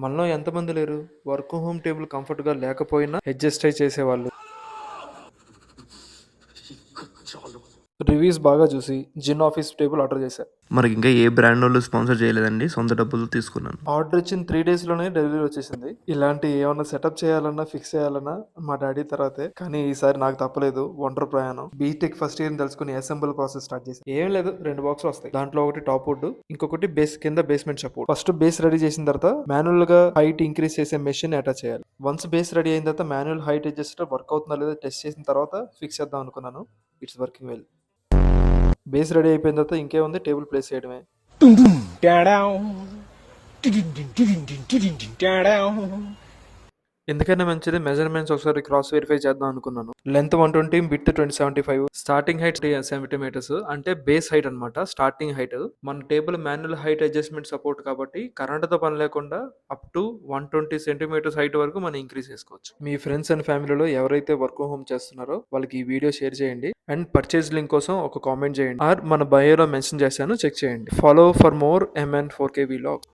మనలో ఎంతమంది లేరు వర్క్ హోమ్ టేబుల్ కంఫర్ట్గా లేకపోయినా అడ్జస్ట్ అయి చేసేవాళ్ళు. రివ్యూస్ బాగా చూసి జిన్ ఆఫీస్ టేబుల్ ఆర్డర్ చేశా. మనకి ఇంకా ఏ బ్రాండ్ వాళ్ళు స్పాన్సర్ చేయలేదండి, సొంత డబ్బులు తీసుకున్నాను. ఆర్డర్ ఇచ్చిన 3 days లోనే డెలివరీ వచ్చేసింది. ఇలాంటి ఏమన్నా సెటప్ చేయాలన్నా ఫిక్స్ చేయాలన్నా మా డాడీ తర్వాతే. కానీ ఈసారి నాకు తప్పలేదు, ఒంటరి ప్రయాణం. బీటెక్ ఫస్ట్ ఇయర్ తెలుసుకుని అసెంబుల్ ప్రాసెస్ స్టార్ట్ చేసి ఏం లేదు, 2 బాక్సులు వస్తాయి. దాంట్లో ఒకటి టాప్ వుడ్, ఇంకొకటి బేస్ కింద basement support. First base ready చేసిన తర్వాత మాన్యువల్ గా హైట్ ఇంక్రీజ్ చేసే మెషిన్ అటాచ్ చేయాలి. వన్స్ బేస్ రెడీ అయిన తర్వాత మాన్యువల్ హైట్ అడ్జస్టర్ వర్క్ అవుతుందా లేదా టెస్ట్ చేసిన తర్వాత ఫిక్స్ చేద్దాం అనుకున్నాను. It's working well. Base ready అయిపోయిన తర్వాత ఇంకేముంది, టేబుల్ ప్లేస్ చేయడమే. ఎందుకైనా మంచిది మెజర్మెంట్స్ ఒకసారి క్రాస్ వెరిఫై చేద్దాం అనుకున్నాను. Length 120, width 2075, starting height 3 centimetres, అంటే బేస్ హైట్ అనమాట. స్టార్టింగ్ హైట్ మన table manual height adjustment support కాబట్టి కరెంట్తో పని లేకుండా అప్ టు 120 సెంటీమీటర్స్ హైట్ వరకు మనం ఇంక్రీజ్ చేసుకోవచ్చు. మీ ఫ్రెండ్స్ అండ్ ఫ్యామిలీలో ఎవరైతే వర్క్ హోమ్ చేస్తున్నారో వాళ్ళకి ఈ వీడియో షేర్ చేయండి అండ్ పర్చేజ్ లింక్ కోసం ఒక కామెంట్ చేయండి. ఆర్ మన బయోలో మెన్షన్ చేశాను, చెక్ చేయండి. Follow for more MN4K vlog.